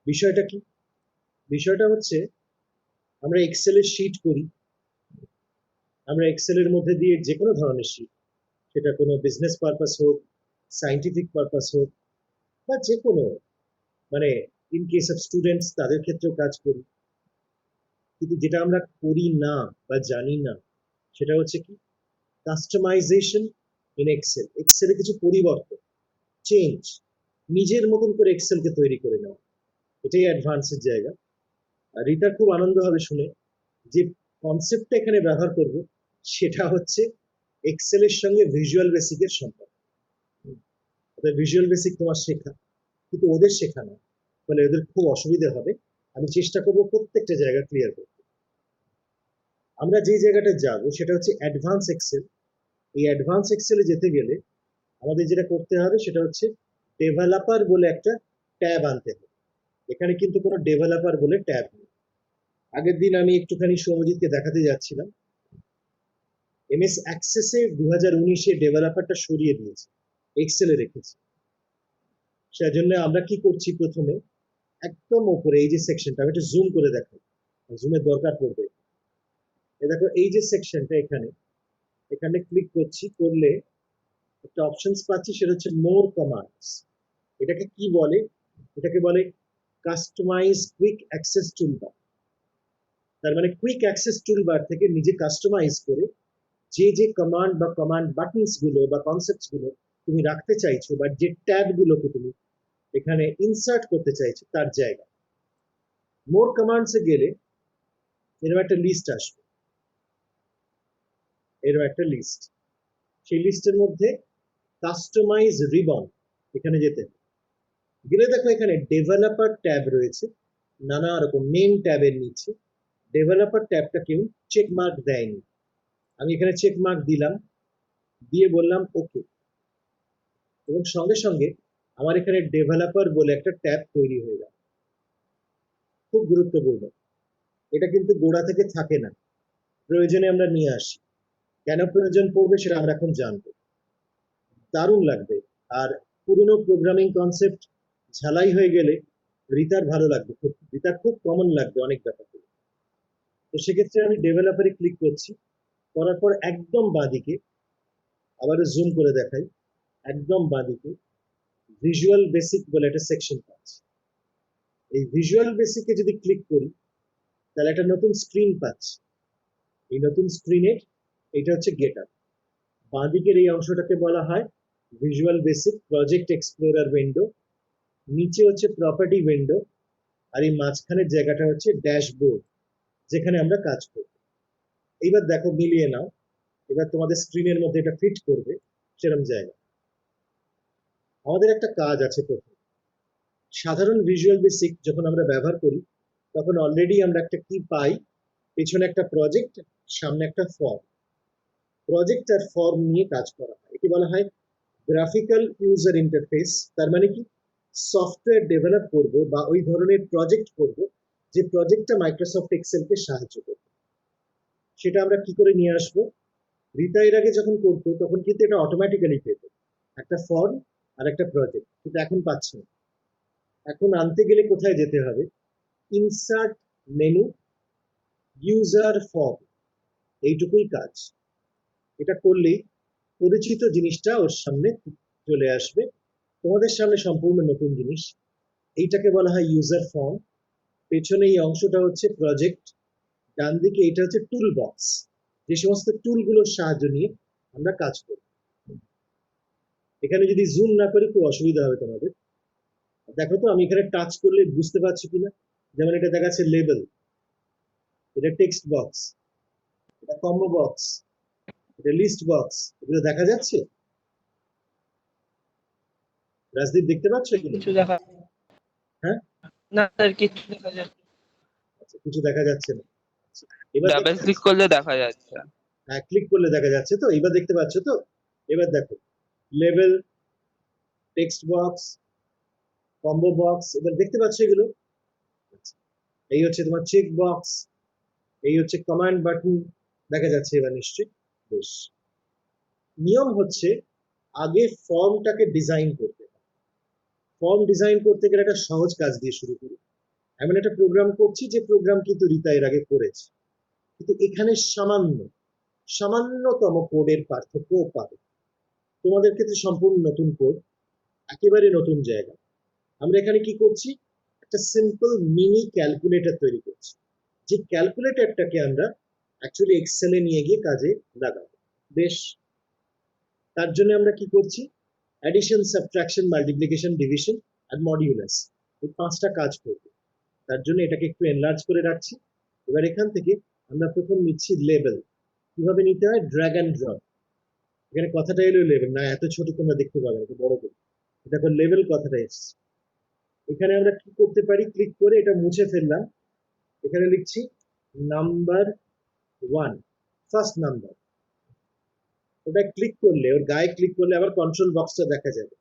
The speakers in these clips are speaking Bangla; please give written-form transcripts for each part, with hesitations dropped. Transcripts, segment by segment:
বিষয়টা কি? বিষয়টা হচ্ছে আমরা এক্সেলের শীট করি, আমরা এক্সেলের মধ্যে দিয়ে যে কোনো ধরনের শীট, সেটা কোনো বিজনেস পারপাস হোক, সায়েন্টিফিক পারপাস হোক, বা যে কোনো, মানে ইন কেস অফ স্টুডেন্টস তাদের ক্ষেত্রেও কাজ করি। কিন্তু যেটা আমরা করি না বা জানি না সেটা হচ্ছে কি, কাস্টমাইজেশন ইন এক্সেল। এক্সেলে কিছু পরিবর্তন, চেঞ্জ, নিজের মতন করে এক্সেলকে তৈরি করে নেওয়া, এটাই অ্যাডভান্সের জায়গা। আর রিতার খুব আনন্দ হবে শুনে যে কনসেপ্টটা এখানে ব্যবহার করব সেটা হচ্ছে এক্সেলের সঙ্গে ভিজুয়াল বেসিকের সম্পর্ক। ভিজুয়াল বেসিক তোমার শেখা, কিন্তু ওদের শেখা না, ফলে ওদের খুব অসুবিধা হবে। আমি চেষ্টা করবো প্রত্যেকটা জায়গা ক্লিয়ার করতে। আমরা যে জায়গাটা যাব সেটা হচ্ছে অ্যাডভান্স এক্সেল। এই অ্যাডভান্স এক্সেলে যেতে গেলে আমাদের যেটা করতে হবে সেটা হচ্ছে ডেভেলপার বলে একটা ট্যাব আনতে হবে। এখানে কিন্তু কোনো ডেভেলপার বলে ট্যাব নেই। আগের দিন আমি একটুখানি সৌমজিৎকে দেখাতে যাচ্ছিলাম, এমএস অ্যাক্সেসে 2019-এ ডেভেলপারটা সরিয়ে দিয়েছে, এক্সেলে রেখেছে। সেজন্য আমরা কি করছি, প্রথমে একদম উপরে এই যে সেকশনটা, আমি একটু জুম করে দেখাই, জুমের দরকার পড়বে। দেখো এই যে সেকশনটা, এখানে এখানে ক্লিক করছি, করলে একটা অপশনস পাচ্ছি, সেটা হচ্ছে মোর কমান্ডস। এটাকে কি বলে? এটাকে বলে কাস্টমাইজ কুইক অ্যাক্সেস টুলবার। তার মানে কুইক অ্যাক্সেস টুলবার থেকে নিজে কাস্টমাইজ করে যে যে কমান্ড বা কমান্ড বাটনস গুলো বা কনসেপ্টস গুলো তুমি রাখতে চাইছো, বা যে ট্যাব গুলোকে তুমি এখানে ইনসার্ট করতে চাইছো তার জায়গা। মোর কমান্ডসে গেলে এরকম একটা লিস্ট আসবে, এরকম একটা লিস্ট। সেই লিস্টের মধ্যে কাস্টমাইজ রিবন, এখানে যেতে গেলে দেখো এখানে ডেভেলপার ট্যাব রয়েছে, নানা রকম মেন ট্যাবের নিচে ডেভেলপার ট্যাবটা কেউ চেক মার্ক দেয়নি। আমি এখানে চেক মার্ক দিলাম, দিয়ে বললাম ওকে, এবং সঙ্গে সঙ্গে আমার এখানে ডেভেলপার বলে একটা ট্যাব তৈরি হয়ে গেল। খুব গুরুত্বপূর্ণ, এটা কিন্তু গোড়া থেকে থাকে না, প্রয়োজনে আমরা নিয়ে আসি। কেন প্রয়োজন পড়বে সেটা আমরা এখন জানবো, দারুণ লাগবে। আর পুরনো প্রোগ্রামিং কনসেপ্ট ঝালাই হয়ে গেলে রিতার ভালো লাগবে, রিতার খুব কমন লাগবে অনেক ব্যাপার। তো সেক্ষেত্রে আমি ডেভেলপারে ক্লিক করছি, করার পর একদম বাঁদিকে, আবারও জুম করে দেখাই, একদম বাঁদিকে ভিজুয়াল বেসিক বলে একটা সেকশন পাচ্ছি। এই ভিজুয়াল বেসিকে যদি ক্লিক করি তাহলে একটা নতুন স্ক্রিন পাচ্ছি। এই নতুন স্ক্রিনের এটা হচ্ছে গেট আপ। বাঁদিকের এই অংশটাকে বলা হয় visual basic project explorer window, নিচে হচ্ছে প্রপার্টি উইন্ডো, আর এই মাঝখানের জায়গাটা হচ্ছে ড্যাশবোর্ড, যেখানে আমরা কাজ করব। এইবার দেখো, মিলিয়ে নাও, এবার তোমাদের স্ক্রিনের মধ্যে এটা ফিট করবে সেরকম জায়গা। আমাদের একটা কাজ আছে প্রথম। সাধারণ ভিজুয়াল বেসিক যখন আমরা ব্যবহার করি তখন অলরেডি আমরা একটা কি পাই, পেছনে একটা প্রজেক্ট, সামনে একটা ফর্ম। প্রজেক্ট আর ফর্ম নিয়ে কাজ করা হয়, একে বলা হয় গ্রাফিক্যাল ইউজার ইন্টারফেস। তার মানে কি, সফটওয়্যার ডেভেলপ করব বা ওই ধরনের প্রজেক্ট করব যে প্রজেক্টটা মাইক্রোসফট এক্সেলকে সাহায্য করবে। সেটা আমরা কি করে নিয়ে আসবো? রিতা এর আগে যখন করতো তখন কিন্তু এটা অটোমেটিক্যালি পেত, একটা ফর্ম আর একটা প্রজেক্ট, কিন্তু এখন পাচ্ছে না। এখন আনতে গেলে কোথায় যেতে হবে? ইনসার্ট মেনু, ইউজার ফর্ম, এইটুকুই কাজ। এটা করলেই পরিচিত জিনিসটা ওর সামনে চলে আসবে, তোমাদের সামনে সম্পূর্ণ নতুন জিনিস। এইটাকে বলা হয় ইউজার ফর্ম। পেছনে এই অংশটা হচ্ছে প্রজেক্ট, ডান দিকে এটা হচ্ছে টুল বক্স, যে সমস্ত টুলগুলোর সাহায্য নিয়ে আমরা কাজ করি। এখানে যদি জুম না করি খুব অসুবিধা হবে তোমাদের। দেখো তো আমি এখানে টাচ করলে বুঝতে পারছি কিনা। যেমন এটা দেখাচ্ছে লেবেল, এটা টেক্সট বক্স, এটা কম্বো বক্স, এটা লিস্ট বক্স, এগুলো দেখা যাচ্ছে? রাজদীপ দেখতে পাচ্ছ এগুলো? কিছু দেখা হ্যাঁ, না স্যার, কিছু দেখা যাচ্ছে। আচ্ছা, কিছু দেখা যাচ্ছে না। আচ্ছা, এবার ডাবল ক্লিক করলে দেখা যাচ্ছে। হ্যাঁ, ক্লিক করলে দেখা যাচ্ছে তো, এবার দেখতে পাচ্ছ তো? এবার দেখো, label, text box, combo box, এবার দেখতে পাচ্ছ এগুলো? আচ্ছা, এই হচ্ছে তোমার চেক বক্স, এই হচ্ছে কমান্ড বাটন, দেখা যাচ্ছে এবার নিশ্চয়ই? বেশ। নিয়ম হচ্ছে আগে ফর্মটাকে ডিজাইন করতে। ফর্ম ডিজাইন করতে গেলে একটা সহজ কাজ দিয়ে শুরু করি। এমন একটা প্রোগ্রাম করছি যে প্রোগ্রাম কিন্তু রিতা এর আগে করেছে, কিন্তু এখানে সামান্যতম কোডের পার্থক্যও পাবে। তোমাদের ক্ষেত্রে সম্পূর্ণ নতুন কোড, একেবারে নতুন জায়গা। আমরা এখানে কি করছি, একটা সিম্পল মিনি ক্যালকুলেটর তৈরি করছি, যে ক্যালকুলেটরটাকে আমরা অ্যাকচুয়ালি এক্সেলে নিয়ে গিয়ে কাজে লাগাবো। বেশ, তার জন্য আমরা কি করছি, অ্যাডিশন, সাবট্রাকশন, মাল্টিপ্লিকেশন, ডিভিশন আর মডিউলাস, এই 5টা কাজ করব। তার জন্য এটাকে একটু এনলার্জ করে রাখছি। এবার এখান থেকে আমরা প্রথম নিচ্ছি লেবেল। কিভাবে নিতে হয়, ড্র্যাগ অ্যান্ড ড্রপ। এখানে কথাটা এলো লেবেল, না এত ছোট তোমরা দেখতে পাবে, একটু বড় করে দেখো লেবেল কথাটা এসছে। এখানে আমরা কি করতে পারি, ক্লিক করে এটা মুছে ফেললাম, এখানে লিখছি নাম্বার 1, ফার্স্ট নাম্বার। ওটা ক্লিক করলে, ওর গায়ে ক্লিক করলে আবার কন্ট্রোল বক্সটা দেখা যাবে।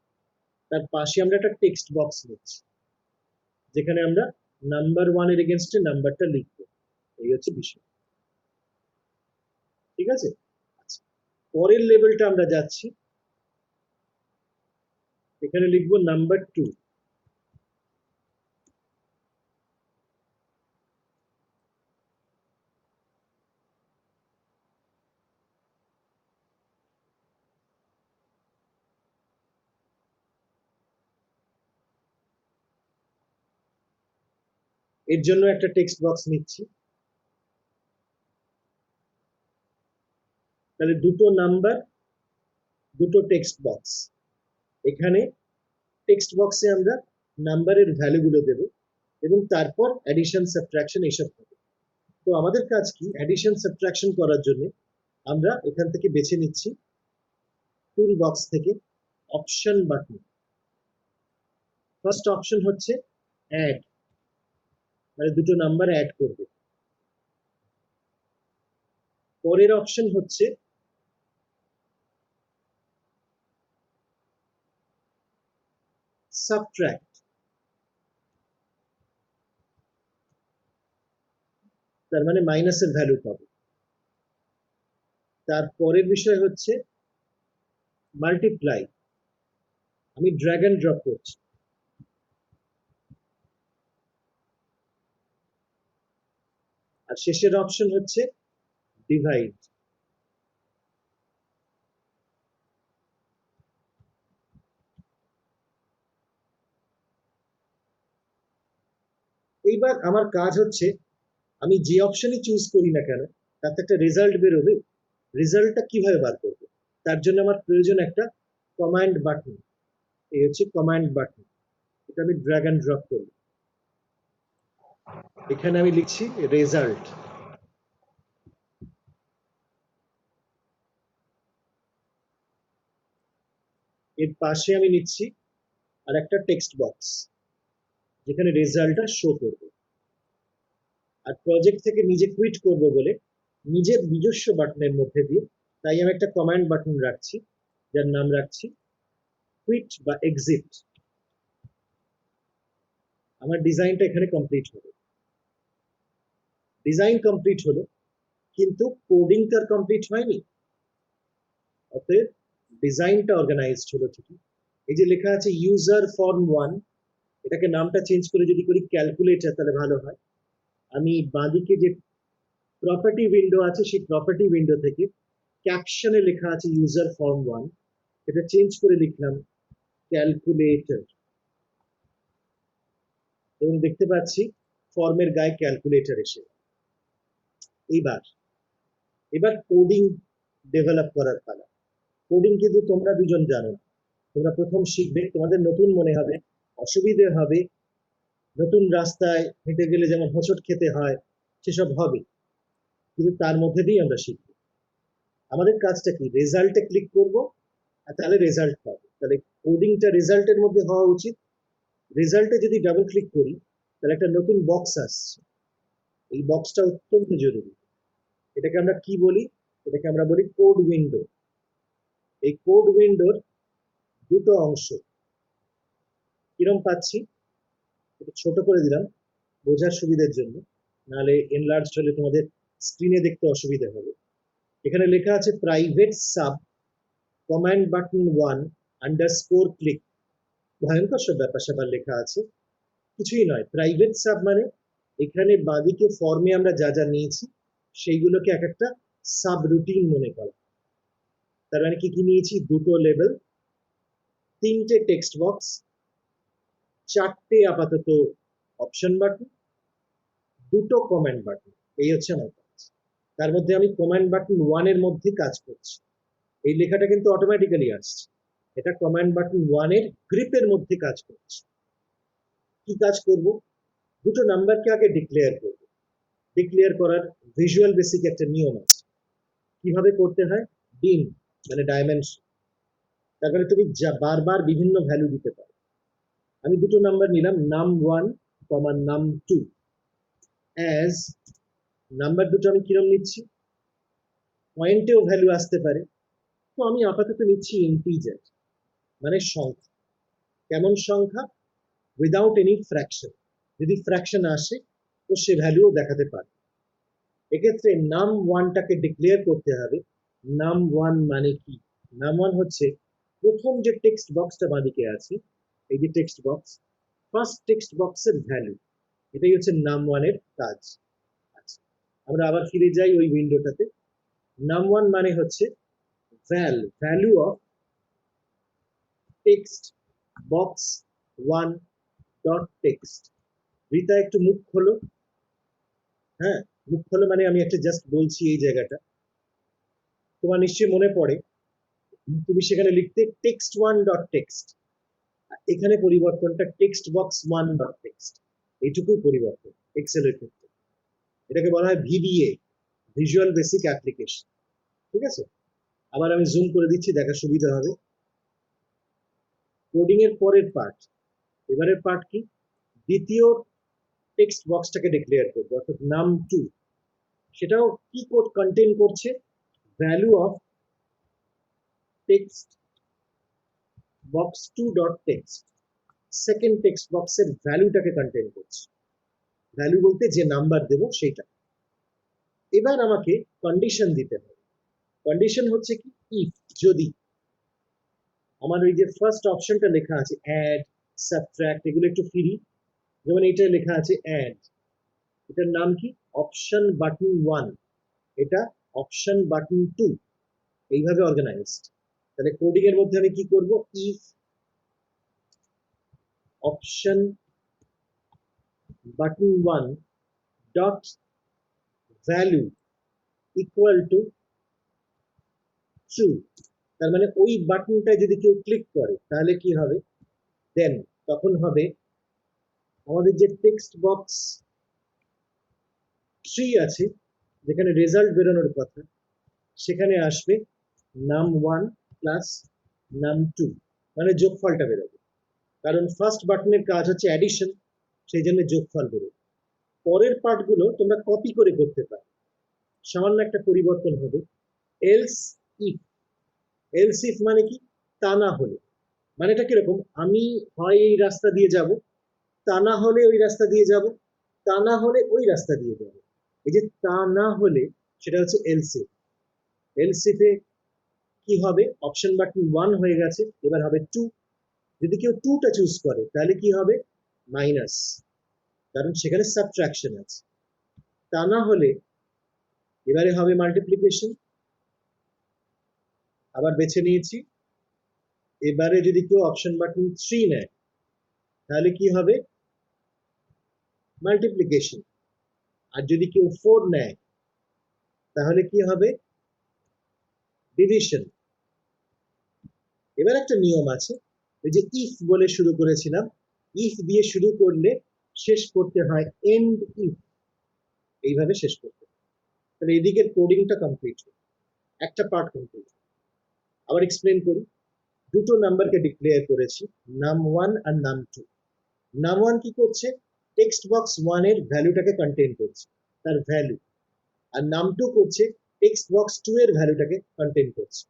তার পাশে আমরা একটা টেক্সট বক্স নিচ্ছি, যেখানে আমরা নাম্বার 1 এর এগেনস্টে নাম্বারটা লিখবো। এই হচ্ছে বিষয়, ঠিক আছে। আচ্ছা, পরের লেভেলটা আমরা যাচ্ছি, এখানে লিখবো নাম্বার 2। এর জন্য একটা টেক্সট বক্স নিচ্ছি, তাহলে দুটো নাম্বার, দুটো টেক্সট বক্স। এখানে টেক্সট বক্সে আমরা নাম্বারের ভ্যালুগুলো দেব এবং তারপর অ্যাডিশন, সাবট্রাকশন এইসব হবে। তো আমাদের কাজ কি, অ্যাডিশন সাবট্রাকশন করার জন্য আমরা এখান থেকে বেছে নিচ্ছি টুল বক্স থেকে অপশন বাটন। ফার্স্ট অপশন হচ্ছে অ্যাড, মানে দুটো নাম্বার অ্যাড করবে। পরের অপশন হচ্ছে সাবট্রাক্ট, তার মানে মাইনাসের ভ্যালু পাবে। তারপরের বিষয় হচ্ছে মাল্টিপ্লাই, আমি ড্র্যাগ এন্ড ড্রপ করছি। আর শেষের অপশন হচ্ছে ডিভাইড। এইবার আমার কাজ হচ্ছে, আমি যে অপশনই চুজ করি না কেন তাতে একটা রেজাল্ট বেরোবে। রেজাল্টটা কিভাবে বার করবো, তার জন্য আমার প্রয়োজন একটা কমান্ড বাটন। এই হচ্ছে কমান্ড বাটন, এটা আমি ড্র্যাগ এন্ড ড্রপ করি। এখানে আমি লিখছি রেজাল্ট। এর পাশে আমি নিচ্ছি আর একটা টেক্সট বক্স, যেখানে রেজাল্টটা শো করবে। আর প্রজেক্ট থেকে নিজে কুইট করব বলে নিজের নিজস্ব বাটনের মধ্যে দিয়ে, তাই আমি একটা কমান্ড বাটন রাখছি, যার নাম রাখছি কুইট বা এক্সিট। আমার ডিজাইনটা এখানে কমপ্লিট হলো। ডিজাইন কমপ্লিট হলো, কিন্তু কোডিং তো আর কমপ্লিট হয়নি। অতএব ডিজাইনটা অর্গানাইজড হলো ঠিকই। এই যে লেখা আছে ইউজার ফর্ম 1, এটাকে নামটা চেঞ্জ করে যদি করি ক্যালকুলেটর, তাহলে ভালো হয়। আমি বাঁদিকে যে প্রপার্টি উইন্ডো আছে, সেই প্রপার্টি উইন্ডো থেকে ক্যাপশনে লেখা আছে ইউজার ফর্ম 1, এটা চেঞ্জ করে লিখলাম ক্যালকুলেটর, এবং দেখতে পাচ্ছি ফর্মের গায়ে ক্যালকুলেটর এসে। এইবার এবার কোডিং ডেভেলপ করার পালা। কোডিং কিন্তু তোমরা দুজন জানো, তোমরা প্রথম শিখবে, তোমাদের নতুন মনে হবে, অসুবিধে হবে, নতুন রাস্তায় হেঁটে গেলে যেমন হোঁচট খেতে হয় সেসব হবে, কিন্তু তার মধ্যে দিয়েই আমরা শিখব। আমাদের কাজটা কি, রেজাল্টে ক্লিক করব আর তাহলে রেজাল্ট পাবো। তাহলে কোডিংটা রেজাল্টের মধ্যে হওয়া উচিত। রেজাল্টে যদি ডাবল ক্লিক করি তাহলে একটা নতুন বক্স আসছে, এই বক্সটা অত্যন্ত জরুরি। এটাকে আমরা কি বলি, এটাকে আমরা বলি কোড উইন্ডো। এই কোড উইন্ডোর দুটো অংশ, কিরম পাচ্ছি, একটু ছোট করে দিলাম বোঝার সুবিধার জন্য, নাহলে এনলার্জ হলে তোমাদের স্ক্রিনে দেখতে অসুবিধা হবে। এখানে লেখা আছে private sub command button 1 underscore click, ভয়ঙ্কর সব ব্যাপার স্যাপার লেখা আছে, কিছুই নয়, প্রাইভেট সাব মানে এখানে বাঁদিকে ফর্মে আমরা যা যা নিয়েছি সেইগুলোকে এক একটা সাব রুটিন মনে করা। তার মানে কি কি নিয়েছি? দুটো লেবেল, তিনটে টেক্সট বক্স, চারটে আপাতত অপশন বাটন, দুটো কমেন্ট বাটন। এই হচ্ছে আমার কাজ। তার মধ্যে আমি কমান্ড বাটন 1 এর মধ্যে কাজ করছি। এই লেখাটা কিন্তু অটোমেটিক্যালি আসছে, এটা কমান্ড বাটন 1 এর গ্রিপের মধ্যে কাজ করছে। কি কাজ করব? দুটো নাম্বারকে আগে ডিক্লেয়ার করব। ডিক্লেয়ার করার ভিজুয়াল বেসিক একটা নিয়ম আছে। কিভাবে করতে হয়? ডিম মানে ডাইমেনশন। তারপরে তুমি যা বারবার বিভিন্ন ভ্যালু দিতে পারো। আমি দুটো নাম্বার নিলাম, num1, num2 অ্যাজ নাম্বার দুটো আমি কিরম নিচ্ছি? পয়েন্টেও ভ্যালু আসতে পারে, তো আমি আপাতত নিচ্ছি ইন্টিজার মানে সংখ্যা। কেমন সংখ্যা? Without any fraction. যদি ফ্র্যাকশন আসে তো সে ভ্যালুও দেখাতে পারে। এক্ষেত্রে num1টাকে ডিক্লেয়ার করতে হবে। num1 মানে কি? num1 হচ্ছে প্রথম যে টেক্সট বক্সটা বাঁদিকে আছে, এই যে টেক্সট বক্স, ফার্স্ট টেক্সট বক্সের ভ্যালু, এটাই হচ্ছে num1 এর কাজ। আচ্ছা, আমরা আবার ফিরে যাই ওই উইন্ডোটাতে। num1 মানে হচ্ছে value of text box 1 dot text. Rita একটু মুখ খোলো। হ্যাঁ, মুখ খোলো মানে আমি একটা জাস্ট বলছি এই জায়গাটা। তোমার নিশ্চয়ই মনে পড়ে তুমি সেখানে লিখতে টেক্সট 1 ডট টেক্সট, এখানে পরিবর্তনটা টেক্সট বক্স 1 ডট টেক্সট। এইটুকুই পরিবর্তন এক্সেলের ক্ষেত্রে। এটাকে বলা হয় ভিবিএ, ভিজুয়াল বেসিক অ্যাপ্লিকেশন। ঠিক আছে, আবার আমি জুম করে দিচ্ছি, দেখা সুবিধা হবে। কোডিং এর পরের পার্ট, এবারের পার্ট কি? দ্বিতীয় টেক্সট বক্সটাকে ডিক্লেয়ার করবো, অর্থাৎ num2। সেটাও কি কোড কন্টেইন করছে? Value of text box 2 dot text. Second text বক্সের ভ্যালুটাকে কন্টেইন করছে। ভ্যালু বলতে যে নাম্বার দেব সেইটা। এবার আমাকে কন্ডিশন দিতে হবে। কন্ডিশন হচ্ছে কি? ইফ, যদি আমার ওই যে ফার্স্ট অপশনটা লেখা আছে অ্যাড, সাবট্রাক্ট, এগুলো একটু ফিরি। যেমন এইটা লেখা আছে অ্যাড, এটার নাম কি? অপশন বাটন 1, এটা অপশন বাটন 2, এইভাবে অর্গানাইজড। তাহলে কোডিং এর মধ্যে আমি কি করব? If option button 1 dot value equal to true. তার মানে ওই বাটনটা যদি কেউ ক্লিক করে তাহলে কি হবে? দেন তখন হবে আমাদের যে টেক্সট বক্স 3 আছে, যেখানে রেজাল্ট বেরোনোর কথা, সেখানে আসবে num1 প্লাস num2, মানে যোগফলটা বেরোবে। কারণ ফার্স্ট বাটনের কাজ হচ্ছে অ্যাডিশন, সেই জন্য যোগফল বেরোবে। পরের পার্টগুলো তোমরা কপি করে করতে পারো। সামান্য একটা পরিবর্তন হবে, এলস ইফ। এলস ইফ মানে কি? তা না হলে। মানে এটা কিরকম? আমি হয় এই রাস্তা দিয়ে যাব, তা না হলে ওই রাস্তা দিয়ে যাব, তা না হলে ওই রাস্তা দিয়ে যাব। এই যে তা না হলে, সেটা হচ্ছে এলস ইফ। এলস ইফে কি হবে? অপশন বাটন 1 হয়ে গেছে, এবার হবে 2। যদি কেউ 2টা চুজ করে তাহলে কি হবে? মাইনাস, কারণ সেখানে সাবট্রাকশন আছে। তা না হলে এবারে হবে মাল্টিপ্লিকেশন। আবার বেছে নিয়েছি। এবারে যদি কেউ অপশন বাটন 3 নেয় তাহলে কি হবে? মাল্টিপ্লিকেশন। আর যদি কেউ 4 নেয় তাহলে কি হবে? ডিভিশন। এবার একটা নিয়ম আছে, ওই যে ইফ বলে শুরু করেছিলাম, ইফ দিয়ে শুরু করলে শেষ করতে হয় এন্ড ইফ, এইভাবে শেষ করতে হয়। তাহলে এদিকের কোডিংটা কমপ্লিট, একটা পার্ট কমপ্লিট। আবার এক্সপ্লেন করি। দুটো নাম্বারকে ডিক্লেয়ার করেছি, num1 আর num2। num1 কি করছে? টেক্সট বক্স 1 এর ভ্যালুটাকে কন্টেইন করছে, তার ভ্যালু। আর num2 করছে টেক্সট বক্স 2 এর ভ্যালুটাকে কন্টেইন করছে।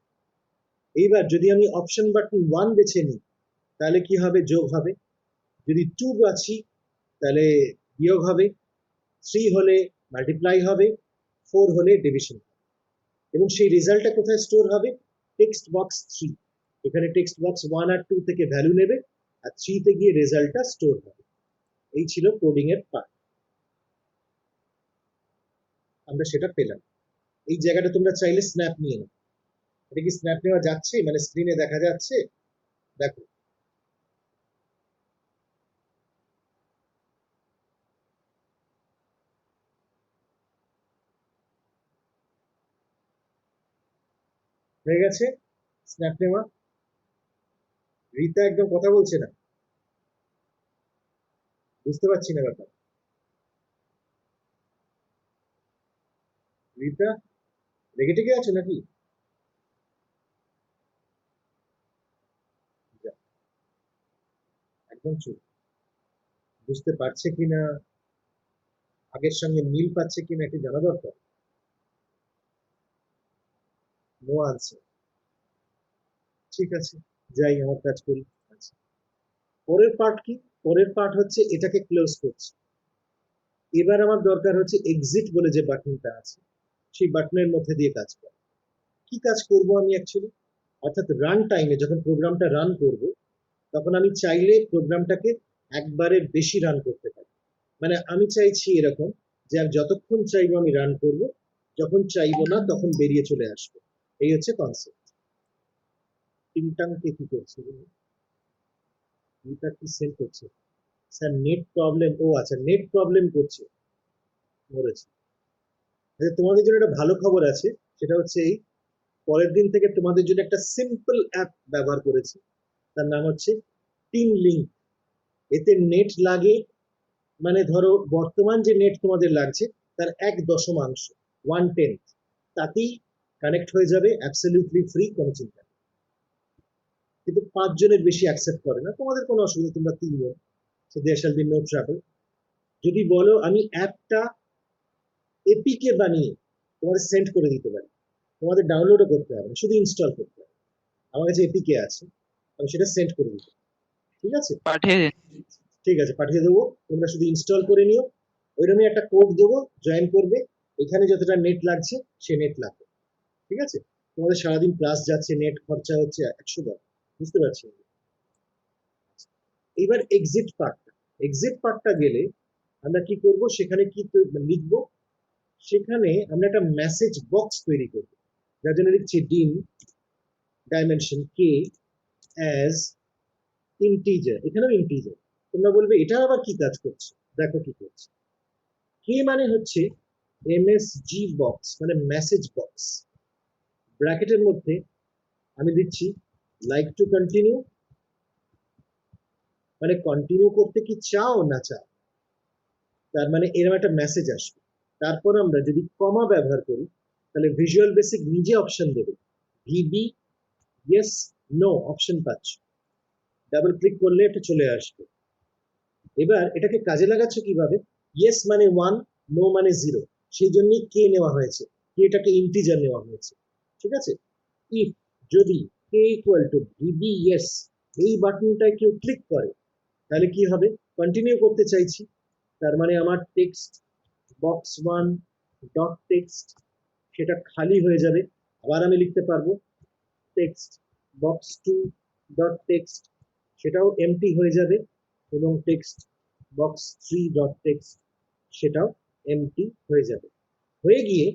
এইবার যদি আমি অপশন বাটন 1 বেছে নিই তাহলে কি হবে? যোগ হবে। যদি 2 বাছি তাহলে বিয়োগ হবে, 3 হলে মাল্টিপ্লাই হবে, 4 হলে ডিভিশন। এবং সেই রেজাল্টটা কোথায় স্টোর হবে? Text box 3। এখানে টেক্সট বক্স 1 আর 2 থেকে ভ্যালু নেবে, আর 3 তে গিয়ে রেজাল্টটা স্টোর হবে। এই ছিল কোডিং এর পার্ট, আমরা সেটা পেলাম। এই জায়গাটা তোমরা চাইলে স্ন্যাপ নিয়ে নাও। এটা কি স্ন্যাপ নেওয়া যাচ্ছে, মানে স্ক্রিনে দেখা যাচ্ছে? দেখো, হয়ে গেছে স্ন্যাপ নেওয়া। রীতা একদম কথা বলছে না, বুঝতে পারছি না ব্যাপার। রীতা রেগে টেগে আছো নাকি? যা, একদম চুপ। বুঝতে পারছে কিনা, আগের সঙ্গে মিল পাচ্ছে কিনা একটু জানা দরকার। নো আনসার, ঠিক আছে, যাই আমার কাজ করি। আচ্ছা, পরের পার্ট কি? পরের পার্ট হচ্ছে এটাকে ক্লোজ করছি। এবার আমার দরকার হচ্ছে এক্সিট বলে যে বাটনটা আছে, সেই বাটনের মধ্যে দিয়ে কাজ করা। কি কাজ করব আমি অ্যাকচুয়ালি? অর্থাৎ রান টাইমে যখন প্রোগ্রামটা রান করব, তখন আমি চাইলে প্রোগ্রামটাকে একবারে বেশি রান করতে পারি। মানে আমি চাইছি এরকম যে আমি যতক্ষণ চাইবো আমি রান করব, যখন চাইবো না তখন বেরিয়ে চলে আসবে। এই হচ্ছে কনসেপ্ট। টিংটাংকে কি করছে বলুন? এটা কি সেল করছে? স্যার নেট প্রবলেম, ও আচ্ছা নেট প্রবলেম করছে, মরেছে। আচ্ছা, তোমাদের জন্য একটা ভালো খবর আছে, সেটা হচ্ছে এই, পরের দিন থেকে তোমাদের জন্য একটা সিম্পল অ্যাপ ব্যবহার করেছি, তার নাম হচ্ছে টিম লিঙ্ক। এতে নেট লাগে, মানে ধরো বর্তমান যে নেট তোমাদের লাগছে তার 1/10, 1/10, তাতেই কানেক্ট হয়ে যাবে, অ্যাবসলিউটলি ফ্রি, কোনো চিন্তা নেই। কিন্তু 5 জনের বেশি অ্যাকসেপ্ট করে না, তোমাদের কোনো অসুবিধা, তোমরা 3 জন, so there shall be no trouble. যদি বলো আমি অ্যাপটা এপিকে বানিয়ে তোমাদের সেন্ড করে দিতে পারি, তোমাদের ডাউনলোডও করতে হবে না, শুধু ইনস্টল করতে হবে। আমার কাছে এপিকে আছে, আমি সেটা সেন্ড করে দিতে, ঠিক আছে? পাঠিয়ে দিন। ঠিক আছে, পাঠিয়ে দেবো, তোমরা শুধু ইনস্টল করে নিও। ওইরকমই একটা কোড দেবো, জয়েন করবে, এখানে যতটা নেট লাগছে সে নেট লাগবে, ঠিক আছে? তোমাদের সারাদিন ক্লাস যাচ্ছে, নেট খরচা হচ্ছে 100 বার, বুঝতে পারছি। এইবার এক্সিট পার্টটা, এক্সিট পার্টটা গেলে আমরা কি করব, সেখানে কি লিখবো, সেখানে আমরা একটা মেসেজ বক্স তৈরি করব, যার জন্য লিখছি ডিম ডাইমেনশন কে অ্যাজ ইন্টিজার, এখানেও ইন্টিজার। তোমরা বলবে এটা আবার কি কাজ করছে, দেখো কি করছে। কে মানে হচ্ছে এমএসজি বক্স, মানে মেসেজ বক্স। ব্র্যাকেটের মধ্যে আমি দিচ্ছি লাইক টু কন্টিনিউ, মানে কন্টিনিউ করতে কি চাও না চাও, তার মানে এরকম একটা মেসেজ আসবে। তারপর আমরা যদি কমা ব্যবহার করি, তাহলে ভিজুয়াল বেসিক নিজে অপশন দেবে, ভিবি ইয়েস নো অপশন পাচ্ছ, ডাবল ক্লিক করলে এটা চলে আসবে। এবার এটাকে কাজে লাগাচ্ছ কিভাবে? ইয়েস মানে 1, নো মানে 0, সেই জন্যই কে নেওয়া হয়েছে, কে এটাকে ইন্টিজার নেওয়া হয়েছে, ঠিক আছে? ইফ যদি K equal to VB yes এই বাটনটায় কেউ ক্লিক করে, তাহলে কি হবে? কন্টিনিউ করতে চাইছি, তার মানে আমার টেক্সট বক্স 1 ডট টেক্সট সেটা খালি হয়ে যাবে, আবার আমি লিখতে পারবো টেক্সট বক্স 2 ডট টেক্সট, সেটাও এমটি হয়ে যাবে, এবং টেক্সট বক্স 3 ডট টেক্সট সেটাও এমটি হয়ে যাবে। হয়ে গিয়ে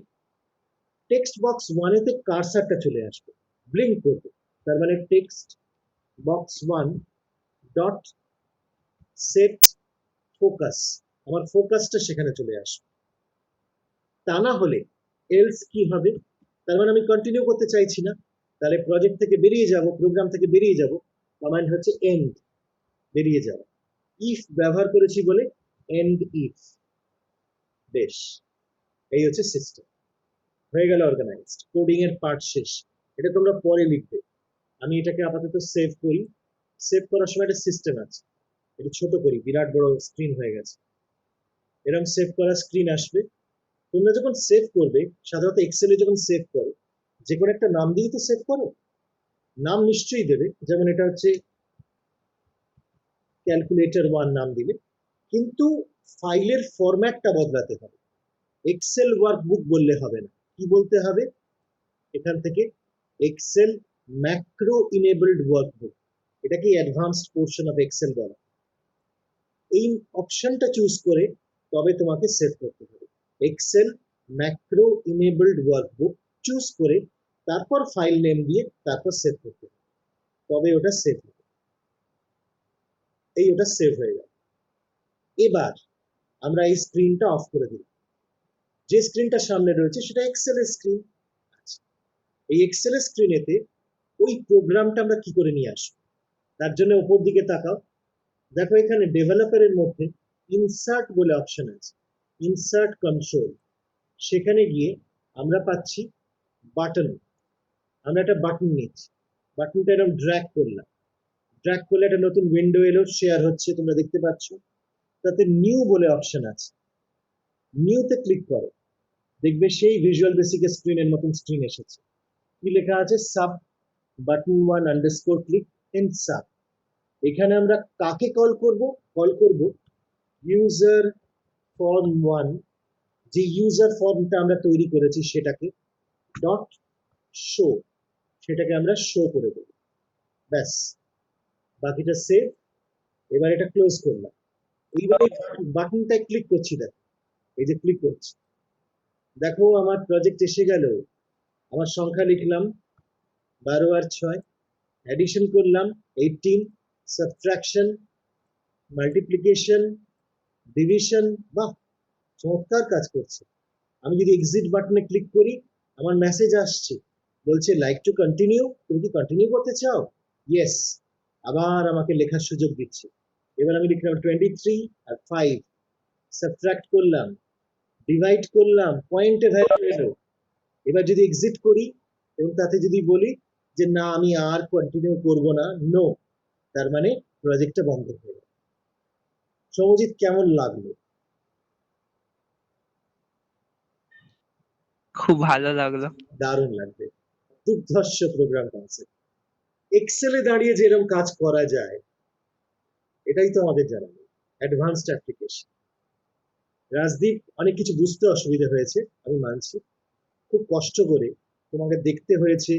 টেক্সট বক্স 1 এতে কার্সারটা চলে আসবে, ব্লিঙ্ক করবে, তার মানে text box 1 dot set focus, আমার ফোকাসটা সেখানে চলে আসবে। তা না হলে এলস কি হবে? তার মানে আমি কন্টিনিউ করতে চাইছি না, তাহলে প্রজেক্ট থেকে বেরিয়ে যাব, প্রোগ্রাম থেকে বেরিয়ে যাব, কমান্ড হচ্ছে এন্ড, বেরিয়ে যাওয়া। ইফ ব্যবহার করেছি বলে এন্ড ইফ, বেশ, এই হচ্ছে সিস্টেম। হয়ে গেল অর্গানাইজড, কোডিং এর পার্ট শেষ। এটা তোমরা পরে লিখবে, আমি এটাকে আপাতত সেভ করি। সেভ করার সময় একটা সিস্টেম আছে, এটা ছোট করি, বিরাট বড় স্ক্রিন হয়ে গেছে। এরকম সেভ করা স্ক্রিন আসবে। তোমরা যখন সেভ করবে, সাধারণত এক্সেলে যখন সেভ করো, যে কোনো একটা নাম দিয়ে তো সেভ করো, নাম নিশ্চয়ই দেবে, যেমন এটা হচ্ছে ক্যালকুলেটর 1 নাম দিলে, কিন্তু ফাইলের ফরম্যাটটা বদলাতে হবে। এক্সেল ওয়ার্কবুক বললে হবে না, কি বলতে হবে এখান থেকে? এক্সেল ম্যাক্রো ইনেবলড ওয়ার্কবুক, এটাকে অ্যাডভান্সড পোর্শন অফ এক্সেল বলা। এই অপশনটা চুজ করে তবে তোমাকে সেভ করতে হবে। এক্সেল ম্যাক্রো ইনেবলড ওয়ার্কবুক চুজ করে তারপর ফাইল নেম দিয়ে তারপর সেভ করতে হবে, তবে ওটা সেভ হবে। ওটা সেভ হয়ে গেল। এবার আমরা এই স্ক্রিনটা অফ করে দিই। যে স্ক্রিনটা সামনে রয়েছে সেটা এক্সেলের স্ক্রিন। এই এক্সেলের স্ক্রিনেতে ওই প্রোগ্রামটা আমরা কি করে নিয়ে আসবো, তার জন্য উপর দিকে তাকাও। দেখো এখানে ডেভেলপারের মধ্যে ইনসার্ট বলে অপশন আছে, ইনসার্ট কন্ট্রোল। সেখানে গিয়ে আমরা পাচ্ছি বাটন। আমরা একটা বাটন নিচ্ছি, বাটনটা এরকম ড্র্যাগ করলাম, ড্র্যাগ করলে একটা নতুন উইন্ডো এলো, শেয়ার হচ্ছে, তোমরা দেখতে পাচ্ছ। তাতে নিউ বলে অপশন আছে, নিউতে ক্লিক করো, দেখবে সেই ভিজুয়াল বেসিক স্ক্রিনের মতন স্ক্রিন এসেছে। কি লেখা আছে? Sub button 1 underscore click in sub. এখানে আমরা কাকে কল করব? কল করব ইউজার ফর্ম 1, যে ইউজার ফর্মটা আমরা তৈরি করেছি সেটাকে ডট শো, সেটাকে আমরা শো করে দেব। ব্যাস, বাকিটা সেভ। এবার এটা ক্লোজ করলাম। এইবার বাটনটায় ক্লিক করছি, দেখো এই যে ক্লিক করছি, দেখো আমার প্রজেক্ট এসে গেল। আমার সংখ্যা লিখলাম 12 আর 6, অ্যাডিশন করলাম 18, সাবট্রাকশন, মাল্টিপ্লিকেশন, ডিভিশন। বাহ, চমৎকার কাজ করছে। আমি যদি এক্সিট বাটনে ক্লিক করি, আমার মেসেজ আসছে, বলছে লাইক টু কন্টিনিউ, তুমি কি কন্টিনিউ করতে চাও? ইয়েস, আবার আমাকে লেখার সুযোগ দিচ্ছে। এবার আমি লিখলাম 23 আর 5, সাবট্রাক্ট করলাম, ডিভাইড করলাম, পয়েন্টে ভ্যালু এলো। এবার যদি এক্সিট করি এবং তাতে যদি বলি যে না আমি আর কন্টিনিউ করব না, নো, তার মানে প্রজেক্টটা বন্ধ হয়ে গেল। সৌমজিৎ, কেমন লাগলো? খুব ভালো লাগলো। দারুণ লাগবে, দুর্ধর্ষ প্রোগ্রাম কনসেপ্ট। এক্সেলে দাঁড়িয়ে যেরকম কাজ করা যায়, এটাই তো আমাদের জানা নেই, অ্যাডভান্সড অ্যাপ্লিকেশন। রাজদীপ, অনেক কিছু বুঝতে অসুবিধা হয়েছে, আমি মানছি, খুব কষ্ট করে তোমাকে দেখতে হয়েছে,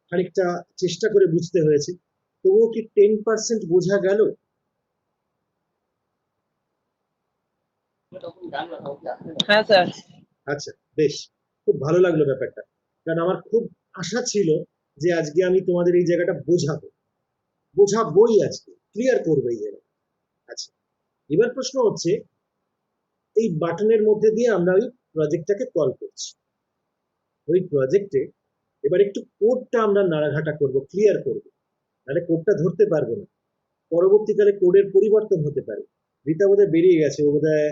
খানিকটা চেষ্টা করে বুঝতে হয়েছে, তবুও কি 10% বোঝা গেল? হ্যাঁ স্যার। আচ্ছা, বেশ, খুব ভালো লাগলো ব্যাপারটা, কারণ আমার খুব আশা ছিল যে আজকে আমি তোমাদের এই জায়গাটা বোঝাবোই, আজকে ক্লিয়ার করবো এই জায়গাটা। আচ্ছা, এবার প্রশ্ন হচ্ছে, এই বাটনের মধ্যে দিয়ে আমরা ওই প্রজেক্টটাকে কল করছি। ওই প্রজেক্টে এবার একটু কোডটা আমরা নাড়াঘাটা করব, ক্লিয়ার করব, নাহলে কোডটা ধরতে পারবো না। পরবর্তীকালে কোডের পরিবর্তন হতে পারে। রীতা বোধহয় বেরিয়ে গেছে, ও বোধহয়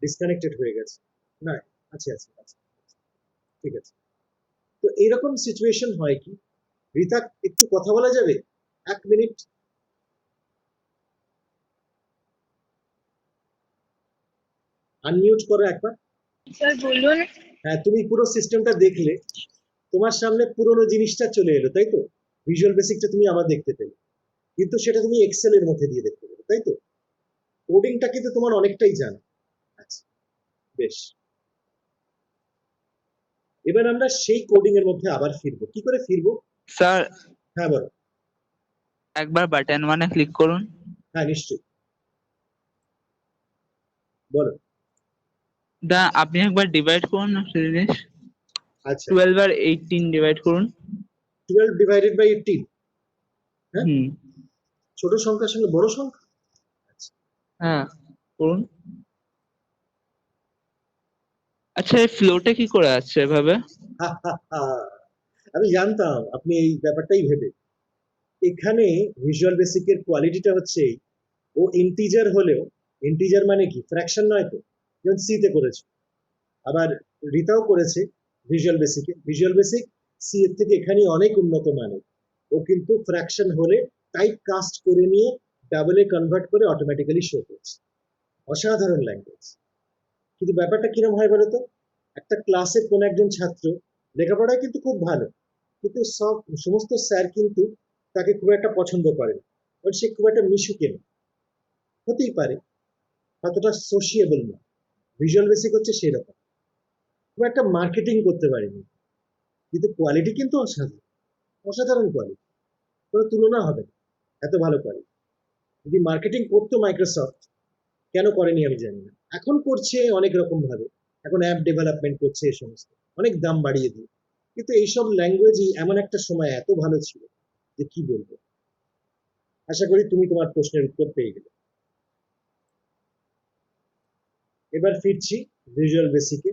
ডিসকানেক্টেড হয়ে গেছে। না, আছে আছে আছে, ঠিক আছে। তো এইরকম সিচুয়েশন হয় কি, রীতা একটু কথা বলা যাবে? 1 মিনিট। আনমিউট করো একবার। স্যার বলুন। হ্যাঁ, তুমি পুরো সিস্টেমটা দেখলে, তোমার সামনে পুরোনো জিনিসটা চলে এলো, তাই তো? ভিজুয়াল বেসিকটা তুমি আবার দেখতে পেলে, কিন্তু সেটা তুমি এক্সেলের মধ্যে দিয়ে দেখতে পেলে, তাই তো? কোডিংটা কিন্তু তোমার অনেকটাই জানা। আচ্ছা, বেশ, এবার আমরা সেই কোডিং এর মধ্যে আবার ফিরবো। কি করে ফিরবো? স্যার, হ্যাঁ বলো। একবার বাটন 1 এ ক্লিক করুন। হ্যাঁ, নিশ্চয়ই, বলো। আপনি একবার ডিভাইড করুন একটা জিনিস। আচ্ছা, 12 আর 18 ডিভাইড করুন। 12 ডিভাইডেড বাই 18। হ্যাঁ, হুম। ছোট সংখ্যার সঙ্গে বড় সংখ্যা। আচ্ছা, হ্যাঁ, করুন। আচ্ছা, এই ফ্লোটে কি করে আসছে এভাবে? হা, হা, হা। আমি জানতাম আপনি এই ব্যাপারটাই ভেবে। এখানে ভিজুয়াল বেসিকের কোয়ালিটিটা হচ্ছে ও ইন্টিজার হলেও, ইন্টিজার মানে কি, ফ্র্যাকশন নয় তো, যেমন সি তে করেছে, আবার রিতাও করেছে ভিজুয়াল বেসিকে। ভিজুয়াল বেসিক সি এর থেকে এখানে অনেক উন্নত মানের। ও কিন্তু ফ্র্যাকশন হলে টাইপ কাস্ট করে নিয়ে ডাবলে কনভার্ট করে অটোমেটিক্যালি শো করছে। অসাধারণ ল্যাঙ্গুয়েজ। কিন্তু ব্যাপারটা কিরম হয় বলতো, একটা ক্লাসের কোন একজন ছাত্র লেখাপড়ায় কিন্তু খুব ভালো, কিন্তু সমস্ত স্যার কিন্তু তাকে খুব একটা পছন্দ করে না, কারণ সে খুব একটা মিশুকে না। হতেই পারে, অতটা সোশিয়েবল না। ভিজুয়াল বেসিক হচ্ছে সেরকম, খুব একটা মার্কেটিং করতে পারেনি, কিন্তু কোয়ালিটি কিন্তু অসাধারণ, অসাধারণ কোয়ালিটি, কোনো তুলনা হবে না, এত ভালো কোয়ালিটি। যদি মার্কেটিং করতো মাইক্রোসফট, কেন করেনি আমি জানি না, এখন করছে অনেক রকম ভাবে, এখন অ্যাপ ডেভেলপমেন্ট করছে, এই সমস্ত অনেক দাম বাড়িয়ে দিয়ে। কিন্তু এইসব ল্যাঙ্গুয়েজই এমন একটা সময় এত ভালো ছিল যে কি বলবো। আশা করি তুমি তোমার প্রশ্নের উত্তর পেয়ে গেলে। এবার ফিরছি ভিজুয়াল বেসিকে,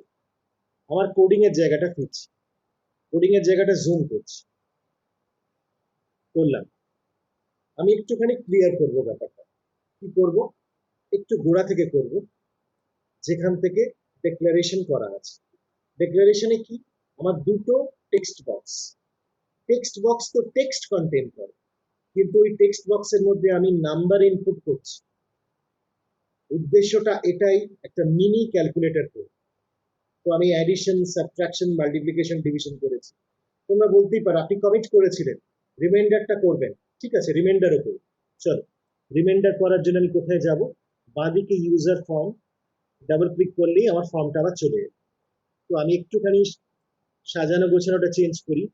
আমার কোডিং এর জায়গাটা ফিরছি, কোডিং এর জায়গাটা জুম করছি, করলাম। আমি একটুখানি ক্লিয়ার করব ব্যাপারটা। কি করব? একটু গোড়া থেকে করব, যেখান থেকে ডেক্লারেশন করা আছে। ডেক্লারেশনে কি? আমার দুটো টেক্সট বক্স। টেক্সট বক্স তো টেক্সট কন্টেন্ট করে, কিন্তু ওই টেক্সট বক্সের মধ্যে আমি নাম্বার ইনপুট করছি। উদ্দেশ্যটা এটাই, একটা মিনি ক্যালকুলেটর করব। তো আমি অ্যাডিশন, সাবট্রাকশন, মাল্টিপ্লিকেশন, ডিভিশন করেছি। তোমরা বলতেই পারো আপনি কমিট করেছিলেন রিমাইন্ডারটা করবেন, ঠিক আছে রিমাইন্ডারও করব। চলো, রিমাইন্ডার করার জন্য আমি কোথায় যাব? বাঁদিকে ইউজার ফর্ম, ডাবল ক্লিক করলেই আমার ফর্মটা আবার চলে যাবে। তো আমি একটুখানি সাজানো গোছানোটা চেঞ্জ করি।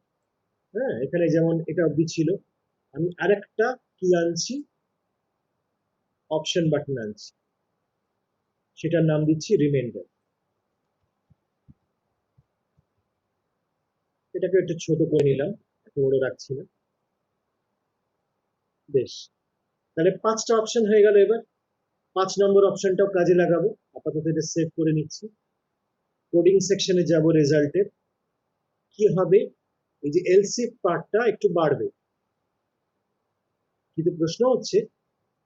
হ্যাঁ, এখানে যেমন এটা অব্দি ছিল, আমি আরেকটা কি আনছি, অপশন বাটন আনছি, সেটার নাম দিচ্ছি রিমাইন্ডার। এটাকে একটু ছোট করে নিলাম, এত বড় রাখছি না। বেশ, তাহলে 5টা অপশন হয়ে গেল। এবার 5 নম্বর অপশনটাও কাজে লাগাবো। আপাতত এটা সেভ করে নিচ্ছি। কোডিং সেকশনে যাব, রেজাল্টের কি হবে? এই যে এলসিফ পার্টটা একটু বাড়বে, কিন্তু প্রশ্ন হচ্ছে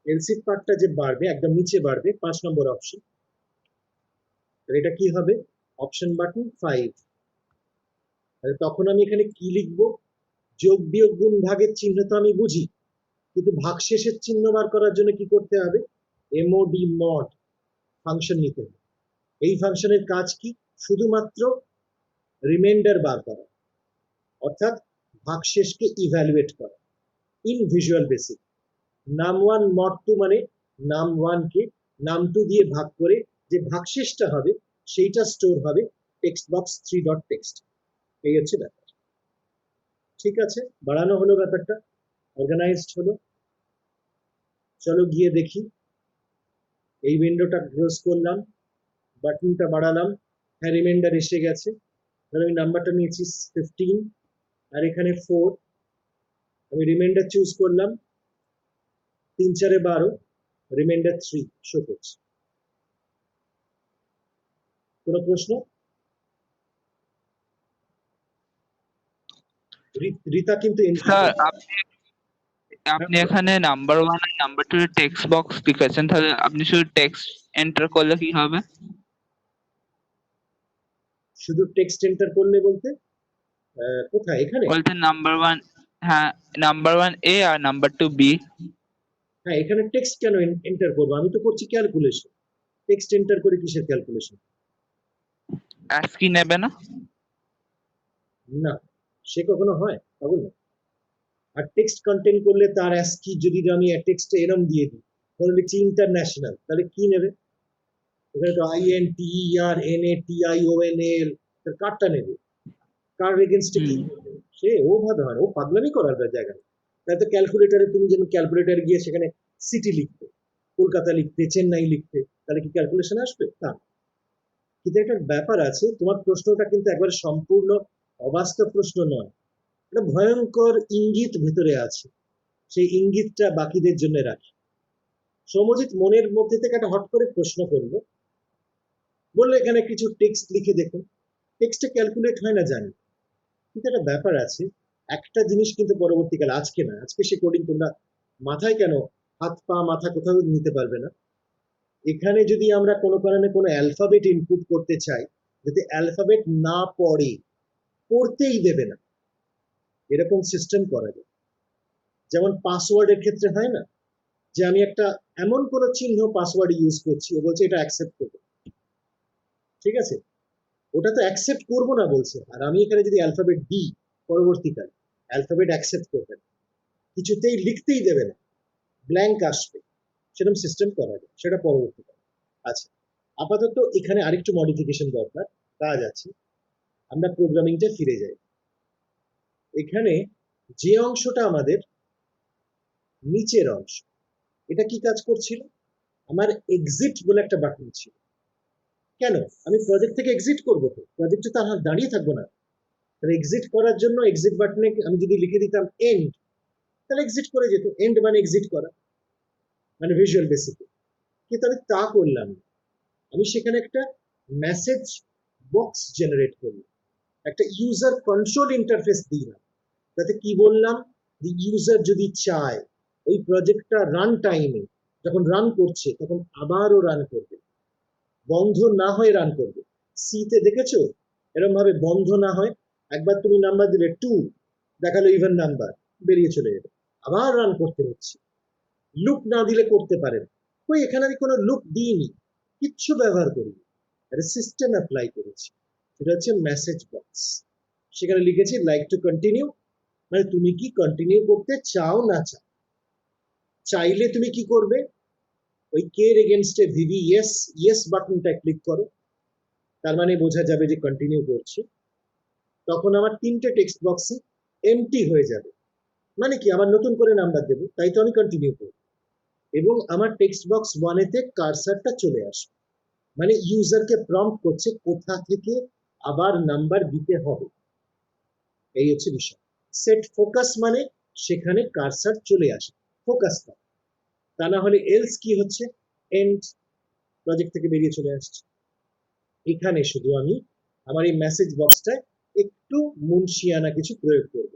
এলসিফ পার্টটা যে বাড়বে, একদম নিচে বাড়বে, 5 নম্বর অপশন, এটা কি হবে? Option button 5। তাহলে তখন আমি এখানে কি লিখবো? যোগ বিয়োগ গুণ ভাগের চিহ্ন তো আমি বুঝি, কিন্তু ভাগশেষের চিহ্ন বার করার জন্য কি করতে হবে? এমওডি মড ফাংশন নিতে হবে। এই ফাংশনের কাজ কি? শুধুমাত্র রিমাইন্ডার বার করা, অর্থাৎ ভাগশেষকে ইভ্যালুয়েট করা ইন ভিজুয়াল বেসিক। নাম ওয়ান মড টু মানে নাম ওয়ানকে নাম টু দিয়ে ভাগ করে যে ভাগশেষটা হবে সেইটা স্টোর হবে টেক্সট বক্স 3.টেক্সট। এই হচ্ছে ব্যাপার। ঠিক আছে, বাড়ানো হলো ব্যাপারটা, অর্গানাইজড হলো। চলো গিয়ে দেখি। এই উইন্ডোটা ক্লোজ করলাম, বাটনটা বাড়ালাম, হ্যাঁ রিমাইন্ডার এসে গেছে। ধরো আমি নাম্বারটা নিয়েছি 15 আর এখানে 4, আমি রিমাইন্ডার চুজ করলাম, 3 4 12, রিমাইন্ডার 3 শো করছে। কোনো প্রশ্ন? রীতা কিন্তু স্যার হ্যাঁ, আপনি বলো। এখানে number one R number to text box লিখেছেন, তাহলে আপনি শুধু টেক্সট এন্টার করলে কি হবে? শুধু টেক্সট এন্টার করলে বলতে কোথায়? এখানে? বলতে নাম্বার ওয়ান, হ্যাঁ, নাম্বার ওয়ান এ আর নাম্বার টু বি। হ্যাঁ, এখানে টেক্সট কেন এন্টার করবো? আমি তো করছি ক্যালকুলেশন। টেক্সট এন্টার করে কিসের ক্যালকুলেশন? অ্যাস্কি নেবে না? না, সে কখনো হয়? পাগল না। আর টেক্সট কন্টেন্ট করলে তার অ্যাসকি যদি আমি টেক্সটে এরম দিয়ে দিই, তাহলে লিখছি ইন্টারন্যাশনাল, তাহলে কি নেবে? এখানে তো INTERNATIONL, তার কারটা নেবে, কার এগেনস্টে কি হুম। করবে? সে ও ভাবে হয়, ও পাগলামি করার জায়গা নেই। তাই তো ক্যালকুলেটারে তুমি যেমন ক্যালকুলেটারে গিয়ে সেখানে সিটি লিখতে, কলকাতা লিখতে, চেন্নাই লিখতে, তাহলে কি ক্যালকুলেশন আসবে? তা না। কিন্তু একটা ব্যাপার আছে, তোমার প্রশ্নটা কিন্তু একবার সম্পূর্ণ অবাস্তব প্রশ্ন নয়, একটা ভয়ঙ্কর ইঙ্গিত ভেতরে আছে। সেই ইঙ্গিতটা বাকিদের জন্য রাখি। সমজিৎ মনের মধ্যে থেকে একটা হট করে প্রশ্ন করলো, বললো এখানে কিছু টেক্সট লিখে দেখুন। টেক্সটে ক্যালকুলেট হয় না জানি, কিন্তু একটা ব্যাপার আছে। একটা জিনিস কিন্তু পরবর্তীকালে, আজকে না, আজকে সে কোডিং তোমরা মাথায় কেন, হাত পা মাথা কোথাও নিতে পারবে না। এখানে যদি আমরা কোনো কারণে কোনো অ্যালফাবেট ইনপুট করতে চাই, যদি অ্যালফাবেট না পড়ে, পড়তেই দেবে না, এরকম সিস্টেম করা যায়। যেমন পাসওয়ার্ডের ক্ষেত্রে হয় না, যে আমি একটা এমন কোনো চিহ্ন পাসওয়ার্ড ইউজ করছি, ও বলছে এটা অ্যাকসেপ্ট করবে, ঠিক আছে, ওটা তো অ্যাকসেপ্ট করবো না বলছে, আর আমি এখানে যদি অ্যালফাবেট দিই, পরবর্তীকালে অ্যালফাবেট অ্যাকসেপ্ট করবে না, কিছুতেই লিখতেই দেবে না, ব্ল্যাঙ্ক আসবে। সেরকম সিস্টেম করা যায়, সেটা পরবর্তীকালে। আচ্ছা, আপাতত এখানে আরেকটু মডিফিকেশন দরকার, কাজ আছে। আমরা প্রোগ্রামিংটা ফিরে যাই। এখানে যে অংশটা আমাদের নিচের অংশ, এটা কি কাজ করছিল? আমার এক্সিট বলে একটা বাটন ছিল। কেন? আমি প্রজেক্ট থেকে এক্সিট করবো, তো প্রজেক্টে তো আর দাঁড়িয়ে থাকবো না। তাহলে এক্সিট করার জন্য এক্সিট বাটনে আমি যদি লিখে দিতাম এন্ড, তাহলে এক্সিট করে যেত। এন্ড মানে এক্সিট করা, মানে ভিজুয়াল বেসিকে। কিন্তু আমি তা করলাম না। আমি সেখানে একটা মেসেজ বক্স জেনারেট করলাম, একটা ইউজার কন্ট্রোল ইন্টারফেস দিলাম, যাতে কি বললাম, যে ইউজার যদি চায় ওই প্রজেক্টটা রান টাইমে যখন রান করছে তখন আবারও রান করবে, বন্ধ না হয়ে রান করবে। সিতে দেখেছো এরকম ভাবে বন্ধ না হয়, একবার তুমি নাম্বার দিলে 2, দেখালো ইভেন নাম্বার, বেরিয়ে চলে যাবে, আবার রান করতে হচ্ছে। লুপ না দিলে করতে পারেন। ওই এখানে আমি কোনো লুপ দিইনি, কিচ্ছু ব্যবহার করিনি, একটা সিস্টেম অ্যাপ্লাই করেছি, সেটা হচ্ছে মেসেজ বক্স। সেখানে লিখেছি লাইক টু কন্টিনিউ, মানে তুমি কি কন্টিনিউ করতে চাও না চাও। চাইলে তুমি কি করবে, ওই কে এর এগেনস্টে ভিভি ইয়েস ইয়েস বাটনটা ক্লিক করো, তার মানে বোঝা যাবে যে কন্টিনিউ করছে। তখন আমার 3টে টেক্সট বক্সই এমটি হয়ে যাবে, মানে কি আবার নতুন করে নাম্বার দেবো, তাই তো আমি কন্টিনিউ করব। এবং আমার টেক্সট বক্স 1 কার্সারটা চলে আসবে, মানে ইউজারকে প্রম্পট করছে কোথা থেকে আবার নাম্বার দিতে হবে। এই হচ্ছে বিষয়। সেট ফোকাস মানে সেখানে কার্সার চলে আসে, ফোকাসটা। তা না হলে এলস কি হচ্ছে, এন্ড, প্রজেক্ট থেকে বেরিয়ে চলে আসছে। এখানে শুধু আমি আমার এই মেসেজ বক্সটায় একটু মুনশিয়ানা কিছু প্রয়োগ করব।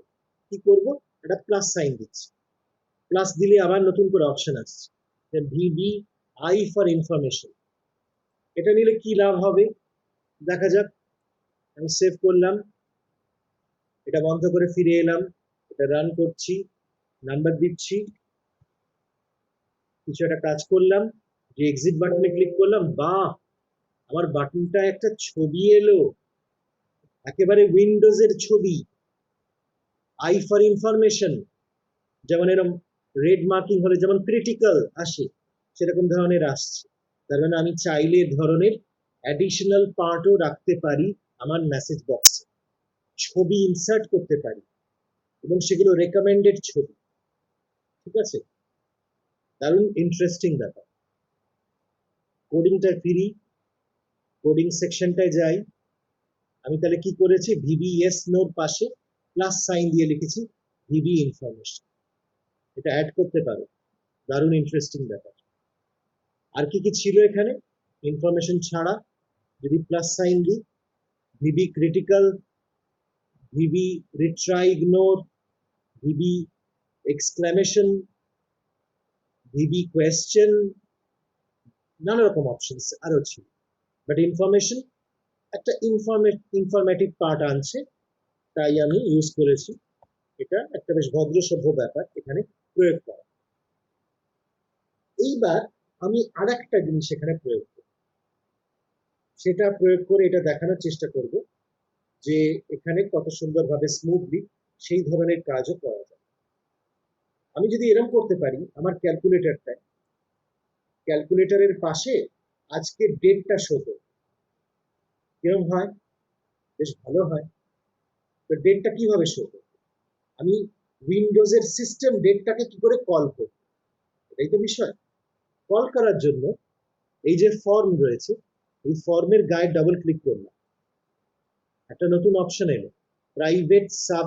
কি করব, একটা প্লাস সাইন দিচ্ছি, প্লাস দিলে আবার নতুন করে অপশন আসছে, ভিবি আই ফর ইনফরমেশন। এটা নিলে কি লাভ হবে দেখা যাক। আমি সেভ করলাম, এটা বন্ধ করে ফিরে এলাম, এটা রান করছি, নাম্বার দিচ্ছি, কিছু একটা কাজ করলাম, যে এক্সিট বাটনে ক্লিক করলাম, বাহ, আমার বাটনটা একটা ছবি এলো, একেবারে উইন্ডোজের ছবি, আই ফর ইনফরমেশন, যেমন এরকম রেড মার্কিং হলে যেমন ক্রিটিক্যাল আসে, সেরকম ধরনের আসছে। তার মানে আমি চাইলে ধরনের অ্যাডিশনাল পার্টও রাখতে পারি আমার মেসেজ বক্সে, ছবি ইনসার্ট করতে পারি, এবং সেগুলো রেকমেন্ডেড ছবি। ঠিক আছে, দারুণ ইন্টারেস্টিং ব্যাপার। কোডিংটা ফিরি, কোডিং সেকশনটায় যাই। আমি তাহলে কি করেছি, ভিভিএস নোর পাশে প্লাস সাইন দিয়ে লিখেছি ভিভি ইনফরমেশন, এটা অ্যাড করতে পারো, দারুণ ইন্টারেস্টিং ব্যাপার। আর কি কি ছিল এখানে ইনফরমেশন ছাড়া, যদি প্লাস সাইন দিই, VB critical, VB retry ignore, VB exclamation, VB question, নানা রকম অপশনস আরো ছিল। বাট ইনফরমেশন একটা ইনফরমেটিভ পার্ট আনছে, তাই আমি ইউজ করেছি। এটা একটা বেশ ভদ্রসভ্য ব্যাপার এখানে প্রয়োগ করা। এইবার আমি আর একটা জিনিস এখানে প্রয়োগ করব, সেটা প্রয়োগ করে এটা দেখানোর চেষ্টা করব যে এখানে কত সুন্দরভাবে স্মুথলি সেই ধরনের কাজও করা যায়। আমি যদি এরকম করতে পারি, আমার ক্যালকুলেটরটায়, ক্যালকুলেটরের পাশে আজকের ডেটটা শো করবে, কিরকম হয়, বেশ ভালো হয়। তো ডেটটা কিভাবে শো করবে, আমি উইন্ডোজের সিস্টেম ডেটটাকে কি করে কল করব, এটাই তো বিষয়। কল করার জন্য এই যে ফর্ম রয়েছে, এই ফর্মের গায়ে ডাবল ক্লিক করলাম, একটা নতুন অপশন এলো, private sub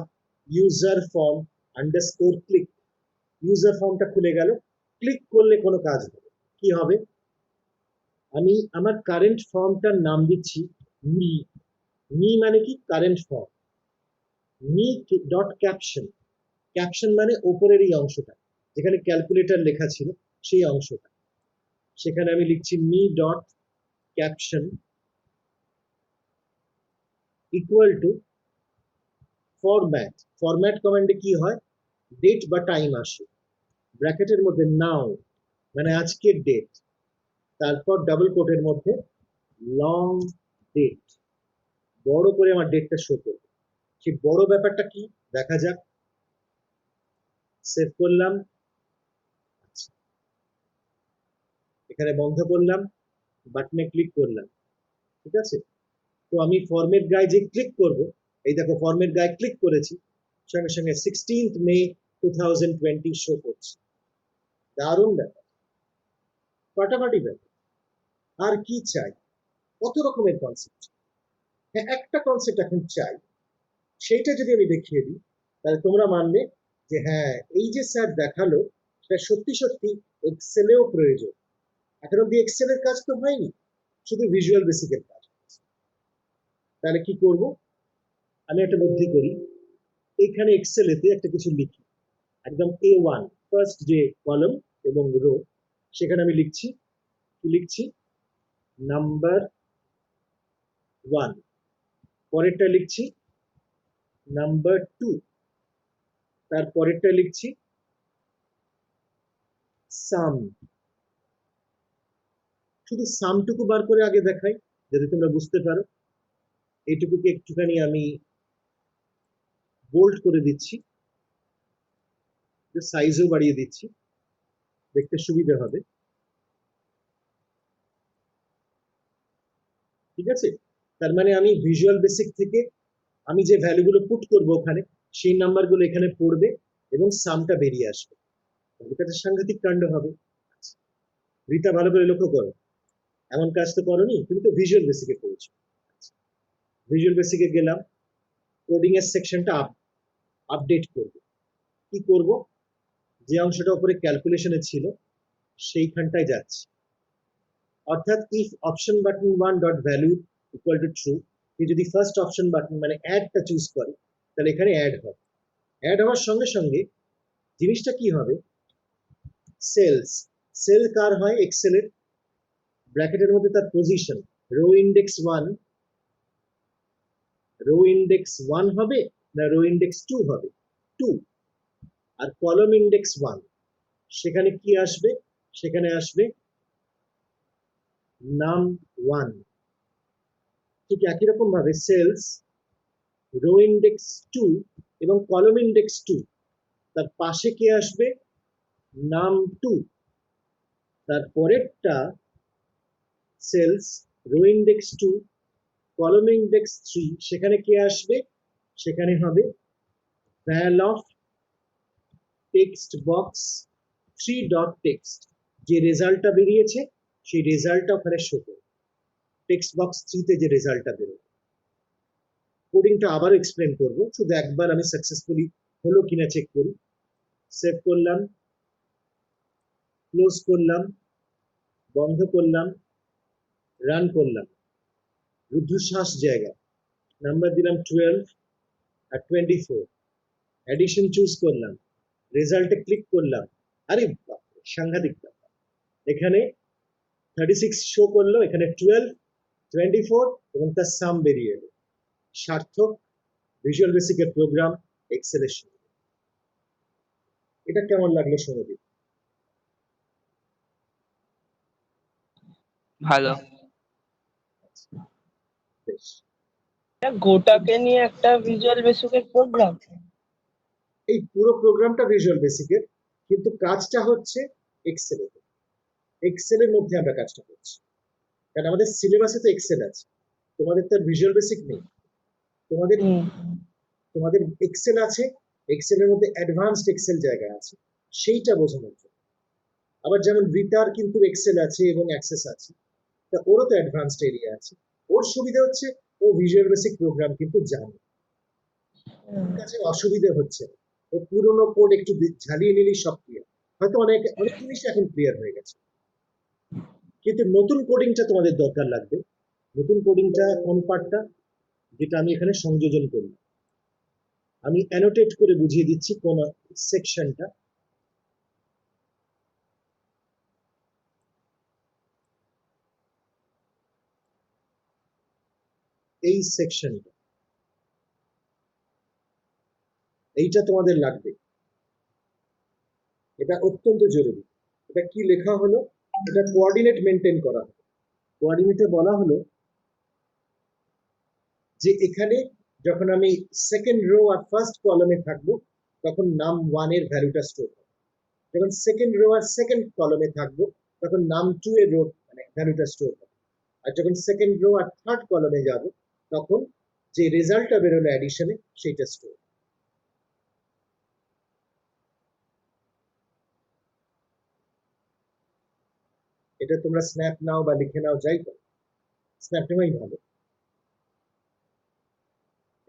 user form underscore click. User ফর্মটা খুলে গেল, ক্লিক করলে কোনো কাজ হবে, কি হবে, আমি আমার কারেন্ট ফর্মটার নাম দিচ্ছি মি। মি মানে কি, current form. Me dot caption, caption মানে ওপরের এই অংশটা যেখানে ক্যালকুলেটর লেখা ছিল সেই অংশটা, সেখানে আমি লিখছি me dot caption equal to format. Format কমান্ডে কি হয়, ডেট বা টাইম আসে, ব্র্যাকেটের মধ্যে নাও মানে আজকের ডেট, তারপর ডাবল কোটের মধ্যে লং ডেট, বড় করে আমার ডেটটা শো করবে। সেই বড় ব্যাপারটা কি দেখা যাক। সেভ করলাম, এখানে বন্ধ করলাম, বাটনে ক্লিক করলাম, ঠিক আছে। তো আমি ফর্মের গায়ে যে ক্লিক করব, এই দেখো ফর্মের গায়ে ক্লিক করেছি, সঙ্গে সঙ্গে 16 মে 2020 শো করছে, দারুণ ব্যাপার। ফাটাফাটি ব্যাপার। আর কি চাই? কত রকমের কনসেপ্ট। হ্যাঁ, একটা কনসেপ্ট এখন চাই, সেইটা যদি আমি দেখিয়ে দিই তাহলে তোমরা মানবে যে হ্যাঁ, এই যে স্যার দেখালো সেটা সত্যি সত্যি এক্সেলেও প্রয়োজন। এখন অব্দি এক্সেলের কাজ তো হয়নি, শুধু ভিজুয়াল বেসিকের কাজ। তাহলে কি করব? আমি একটা বুদ্ধি করি, এখানে এক্সেলেতে একটা কিছু লিখি, একদম A1 ফার্স্ট যে কলাম এবং রো, সেখানে আমি লিখছি, কি লিখছি? নাম্বার 1। পরেরটা লিখছি নাম্বার 2। তার পরেরটা লিখছি সাম। শুধু সামটুকু বার করে আগে দেখাই যাতে তোমরা বুঝতে পারো। এইটুকুকে একটুখানি আমি বোল্ড করে দিচ্ছি, সাইজও বাড়িয়ে দিচ্ছি, দেখতে সুবিধা হবে। ঠিক আছে, তার মানে আমি ভিজুয়াল বেসিক থেকে আমি যে ভ্যালুগুলো পুট করব ওখানে, সেই নাম্বারগুলো এখানে পড়বে এবং সামটা বেরিয়ে আসবে। এটা একটা সাংঘাতিক কাণ্ড হবে। রীতা, ভালো করে লক্ষ্য করো, এমন কাজ তো করোনি, তুমি তো ভিজুয়াল বেসিকে করেছো। ভিজুয়াল বেসিকে গেলাম, কোডিং এর সেকশনটা আপডেট করব। কি করব? যে অংশটা উপরে ক্যালকুলেশনে ছিল সেইখানটায় যাচ্ছি, অর্থাৎ if option button 1 dot value equal to true, কি যদি ফার্স্ট অপশন বাটন মানে অ্যাডটা চুজ করে তাহলে এখানে অ্যাড হবে। অ্যাড হওয়ার সঙ্গে সঙ্গে জিনিসটা কি হবে? সেলস, সেল কার হয়? এক্সেলের। ব্র্যাকেটের মধ্যে তার position, row index 1, row index 1 হবে না রো ইন্ডেক্স 2 হবে? 2। আর কলম ইন্ডেক্স 1, সেখানে কি আসবে? সেখানে আসবে নাম 1। ঠিক একই রকম ভাবে সেলস, রো ইন্ডেক্স 2 এবং কলম ইন্ডেক্স 2, তার পাশে কে আসবে? নাম 2। তার পরেরটা সেলস, রো ইন্ডেক্স 2, কলম ইন্ডেক্স 3, সেখানে কে আসবে? সেখানে হবে val of text box 3 dot text. যে রেজাল্টটা বেরিয়েছে সেই রেজাল্টটা ওখানে শো করবে, টেক্সট বক্স 3 তে যে রেজাল্টটা বেরোবে। কোডিংটা আবারও এক্সপ্লেন করব, শুধু একবার আমি সাকসেসফুলি হলো কিনা চেক করি। সেভ করলাম, ক্লোজ করলাম, বন্ধ করলাম, রান করলাম। রুদ্ধশ্বাস জায়গা, নাম্বার দিলাম 12 আর 24, অ্যাডিশন চুজ করলাম, রেজাল্টে ক্লিক করলাম। আরে বাপরে, সাংঘাতিক ব্যাপার। এখানে 36 শো করলো, এখানে 12, 24 এবং তার সাম বেরিয়ে এলো। সার্থক ভিজুয়াল বেসিকের প্রোগ্রাম এক্সেলের সঙ্গে। এটা কেমন লাগলো সৌরদীপ? ভালো। বেশ। এটা গোটাকে নিয়ে একটা ভিজুয়াল বেসিকের প্রোগ্রাম। এই পুরো প্রোগ্রামটা ভিজুয়াল বেসিকের, কিন্তু কাজটা হচ্ছে এক্সেলের। এক্সেলের মধ্যে আমরা কাজটা করছি, কারণ আমাদের সিলেবাসে তো এক্সেল আছে, তোমাদের তো ভিজুয়াল বেসিক নেই। তোমাদের তোমাদের এক্সেল আছে, এক্সেলের মধ্যে অ্যাডভান্সড এক্সেল জায়গা আছে, সেইটা বোঝানোর জন্য। আবার যেমন রিতার কিন্তু এক্সেল আছে এবং অ্যাক্সেস আছে, তা ওরও তো অ্যাডভান্সড এরিয়া আছে। ওর সুবিধা হচ্ছে ও ভিজুয়াল বেসিক প্রোগ্রাম কিন্তু জানে, ওর কাছে অসুবিধা হচ্ছে না। ও পুরোনো কোড একটু ঝালিয়ে নিলেই সব ক্লিয়ার। হয়তো অনেক অনেক জিনিস এখন ক্লিয়ার হয়ে গেছে, কিন্তু নতুন কোডিংটা তোমাদের দরকার লাগবে। নতুন কোডিংটা কোন পার্টটা? যেটা আমি এখানে সংযোজন করি, আমি অ্যানোটেট করে বুঝিয়ে দিচ্ছি কোন সেকশনটা। এই সেকশনটা, এইটা তোমাদের লাগবে, এটা অত্যন্ত জরুরি। এটা কি লেখা হলো? এটা কোঅর্ডিনেট মেনটেন করা হলো। কোঅর্ডিনেটে বলা হলো যে এখানে যখন আমি সেকেন্ড রো আর ফার্স্ট কলামে থাকবো তখন নাম 1 এর ভ্যালুটা স্টোর হবে, যখন সেকেন্ড রো আর সেকেন্ড কলামে থাকবো তখন নাম 2 এর রো মানে ভ্যালুটা স্টোর হবে, আর যখন সেকেন্ড রো আর থার্ড কলামে যাব তখন যে রেজাল্টটা বেরোলো অ্যাডিশনে সেইটা স্টোর। এটা তোমরা স্ন্যাপ নাও বা লিখে নাও, যাই করো, স্ন্যাপ নেওয়াই ভালো।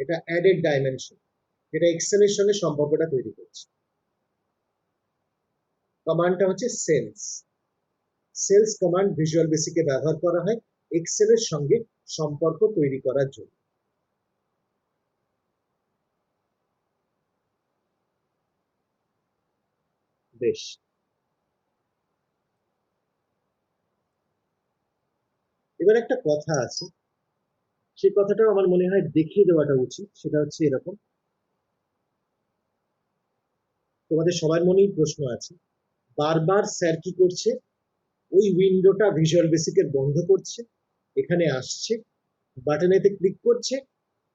এটা অ্যাডেড ডাইমেনশন, যেটা এক্সেল এর সঙ্গে সম্পর্কটা তৈরি করছে। কমান্ডটা হচ্ছে সেলস। সেলস কমান্ড ভিজুয়াল বেসিকে ব্যবহার করা হয় এক্সেল এর সঙ্গে সম্পর্ক তৈরি করার জন্য। বেশ, এবার একটা কথা আছে, সেই কথাটাও আমার মনে হয় দেখিয়ে দেওয়াটা উচিত। সেটা হচ্ছে এরকম, তোমাদের সবার মনেই প্রশ্ন আছে, বারবার স্যার কি করছে, ওই উইন্ডোটা ভিজুয়াল বেসিকের বন্ধ করছে, এখানে আসছে, বাটনেতে ক্লিক করছে,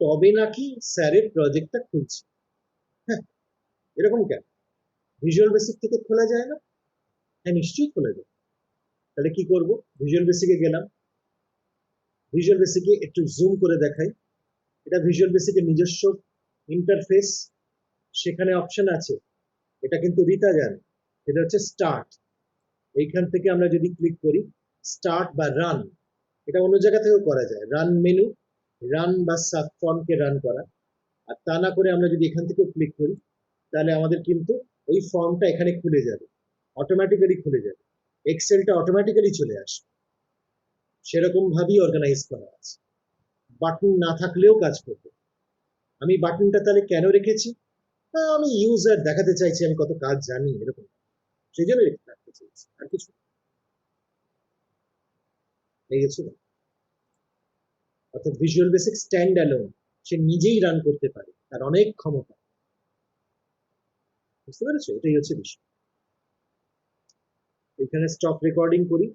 তবে নাকি স্যারের প্রজেক্টটা খুলছে। হ্যাঁ, এরকম কেন? ভিজুয়াল বেসিক থেকে খোলা যায় না? হ্যাঁ, নিশ্চয়ই খোলা যায়। তাহলে কি করব? ভিজুয়াল বেসিকে গেলাম, ভিজুয়াল বেসিকে একটু জুম করে দেখাই। এটা ভিজুয়াল বেসিকের নিজস্ব ইন্টারফেস, সেখানে অপশন আছে, এটা কিন্তু রিতা জানে, এটা হচ্ছে স্টার্ট। এইখান থেকে আমরা যদি ক্লিক করি স্টার্ট বা রান, এটা অন্য জায়গা থেকেও করা যায়, রান মেনু, রান বা সাব ফর্মকে রান করা। আর তা না করে আমরা যদি এখান থেকেও ক্লিক করি, তাহলে আমাদের কিন্তু ওই ফর্মটা এখানে খুলে যাবে, অটোমেটিক্যালি খুলে যাবে, এক্সেলটা অটোমেটিক্যালি চলে আসবে। সেরকম ভাবেই অর্গানাইজ করা আছে, বাটন না থাকলেও কাজ করবে। আমি বাটনটা তাহলে কেন রেখেছি? আমি ইউজার দেখাতে চাইছি আমি কত কাজ জানি, এরকম, সেই জন্য রাখতে চাইছি, আর কিছু নেই। গেছে না? অর্থাৎ ভিজুয়াল বেসিক স্ট্যান্ড অ্যালোন, সে নিজেই রান করতে পারে, তার অনেক ক্ষমতা। বুঝতে পেরেছো? এটাই হচ্ছে বিষয়। এখানে স্টপ রেকর্ডিং করি।